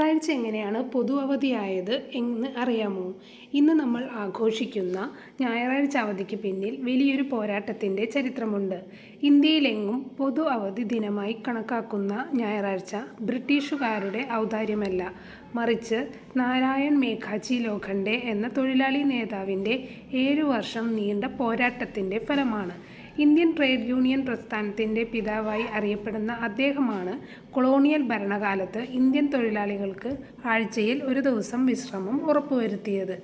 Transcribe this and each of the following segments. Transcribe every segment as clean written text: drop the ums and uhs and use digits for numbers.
ഞായറാഴ്ച എങ്ങനെയാണ് പൊതു അവധിയായത് എന്ന് അറിയാമോ? ഇന്ന് നമ്മൾ ആഘോഷിക്കുന്ന ഞായറാഴ്ച അവധിക്ക് പിന്നിൽ വലിയൊരു പോരാട്ടത്തിൻ്റെ ചരിത്രമുണ്ട്. ഇന്ത്യയിലെങ്ങും പൊതു അവധി ദിനമായി കണക്കാക്കുന്ന ഞായറാഴ്ച ബ്രിട്ടീഷുകാരുടെ ഔദാര്യമല്ല, മറിച്ച് നാരായൺ മേഘാജി ലോഖണ്ഡെ എന്ന തൊഴിലാളി നേതാവിൻ്റെ 7 വർഷം നീണ്ട പോരാട്ടത്തിൻ്റെ ഫലമാണ്. ഇന്ത്യൻ ട്രേഡ് യൂണിയൻ പ്രസ്ഥാനത്തിൻ്റെ പിതാവായി അറിയപ്പെടുന്ന അദ്ദേഹമാണ് കൊളോണിയൽ ഭരണകാലത്ത് ഇന്ത്യൻ തൊഴിലാളികൾക്ക് ആഴ്ചയിൽ ഒരു ദിവസം വിശ്രമം ഉറപ്പുവരുത്തിയത്.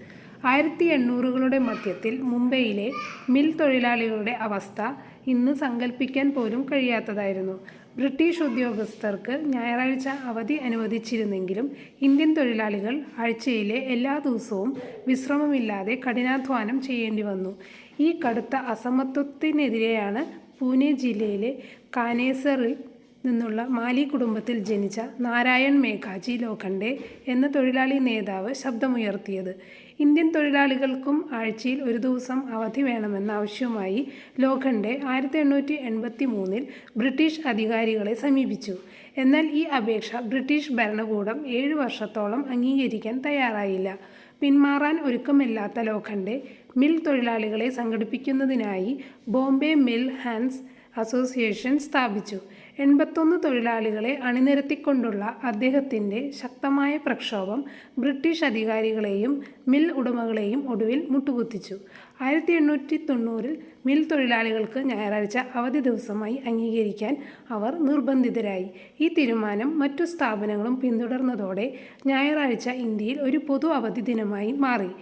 1800കളുടെ മധ്യത്തിൽ മുംബൈയിലെ മിൽ തൊഴിലാളികളുടെ അവസ്ഥ ഇന്ന് സങ്കല്പിക്കാൻ പോലും കഴിയാത്തതായിരുന്നു. ബ്രിട്ടീഷ് ഉദ്യോഗസ്ഥർക്ക് ഞായറാഴ്ച അവധി അനുവദിച്ചിരുന്നെങ്കിലും ഇന്ത്യൻ തൊഴിലാളികൾ ആഴ്ചയിലെ എല്ലാ ദിവസവും വിശ്രമമില്ലാതെ കഠിനാധ്വാനം ചെയ്യേണ്ടി വന്നു. ഈ കടുത്ത അസമത്വത്തിനെതിരെയാണ് പൂനെ ജില്ലയിലെ കാനേസറിൽ നിന്നുള്ള മാലി കുടുംബത്തിൽ ജനിച്ച നാരായൺ മേഘാജി ലോഖണ്ഡെ എന്ന തൊഴിലാളി നേതാവ് ശബ്ദമുയർത്തിയത്. ഇന്ത്യൻ തൊഴിലാളികൾക്കും ആഴ്ചയിൽ ഒരു ദിവസം അവധി വേണമെന്ന ആവശ്യവുമായി ലോഖണ്ഡെ 1883 ബ്രിട്ടീഷ് അധികാരികളെ സമീപിച്ചു. എന്നാൽ ഈ അപേക്ഷ ബ്രിട്ടീഷ് ഭരണകൂടം 7 വർഷത്തോളം അംഗീകരിക്കാൻ തയ്യാറായില്ല. പിന്മാറാൻ ഒരുക്കമില്ലാത്ത ലോഖണ്ഡെ മിൽ തൊഴിലാളികളെ സംഘടിപ്പിക്കുന്നതിനായി ബോംബെ മിൽ ഹാൻഡ്സ് അസോസിയേഷൻ സ്ഥാപിച്ചു. 81 തൊഴിലാളികളെ അണിനിരത്തിക്കൊണ്ടുള്ള അദ്ദേഹത്തിൻ്റെ ശക്തമായ പ്രക്ഷോഭം ബ്രിട്ടീഷ് അധികാരികളെയും മിൽ ഉടമകളെയും ഒടുവിൽ മുട്ടുകുത്തിച്ചു. 1890 മിൽ തൊഴിലാളികൾക്ക് ഞായറാഴ്ച അവധി ദിവസമായി അംഗീകരിക്കാൻ അവർ നിർബന്ധിതരായി. ഈ തീരുമാനം മറ്റു സ്ഥാപനങ്ങളും പിന്തുടർന്നതോടെ ഞായറാഴ്ച ഇന്ത്യയിൽ ഒരു പൊതു അവധി ദിനമായി മാറി.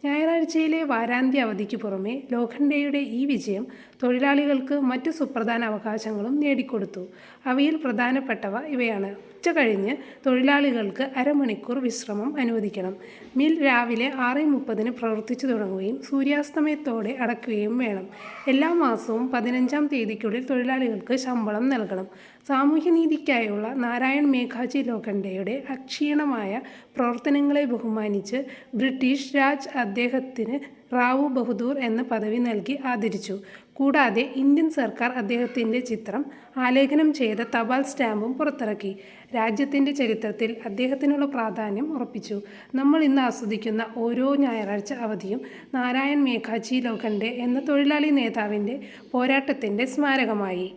ഞായറാഴ്ചയിലെ വാരാന്ത്യ അവധിക്ക് പുറമെ ലോഖണ്ഡെയുടെ ഈ വിജയം തൊഴിലാളികൾക്ക് മറ്റു സുപ്രധാന അവകാശങ്ങളും നേടിക്കൊടുത്തു. അവയിൽ പ്രധാനപ്പെട്ടവ ഇവയാണ്. ഉച്ചകഴിഞ്ഞ് തൊഴിലാളികൾക്ക് അരമണിക്കൂർ വിശ്രമം അനുവദിക്കണം. മിൽ രാവിലെ 6:30 പ്രവർത്തിച്ചു തുടങ്ങുകയും സൂര്യാസ്തമയത്തോടെ അടയ്ക്കുകയും വേണം. എല്ലാ മാസവും 15-ാം തീയതിക്കുള്ളിൽ തൊഴിലാളികൾക്ക് ശമ്പളം നൽകണം. സാമൂഹ്യനീതിക്കായുള്ള നാരായൺ മേഘാജി ലോഖണ്ഡെയുടെ അക്ഷീണമായ പ്രവർത്തനങ്ങളെ ബഹുമാനിച്ച് ബ്രിട്ടീഷ് രാജ് അദ്ദേഹത്തിന് റാവു ബഹദൂർ എന്ന പദവി നൽകി ആദരിച്ചു. കൂടാതെ ഇന്ത്യൻ സർക്കാർ അദ്ദേഹത്തിൻ്റെ ചിത്രം ആലേഖനം ചെയ്ത തപാൽ സ്റ്റാമ്പും പുറത്തിറക്കി. രാജ്യത്തിൻ്റെ ചരിത്രത്തിൽ അദ്ദേഹത്തിനുള്ള പ്രാധാന്യം ഉറപ്പിച്ചു. നമ്മൾ ഇന്ന് ആസ്വദിക്കുന്ന ഓരോ ഞായറാഴ്ച അവധിയും നാരായൺ മേഘാജി ലോഖണ്ഡെ എന്ന തൊഴിലാളി നേതാവിൻ്റെ പോരാട്ടത്തിൻ്റെ സ്മാരകമായി.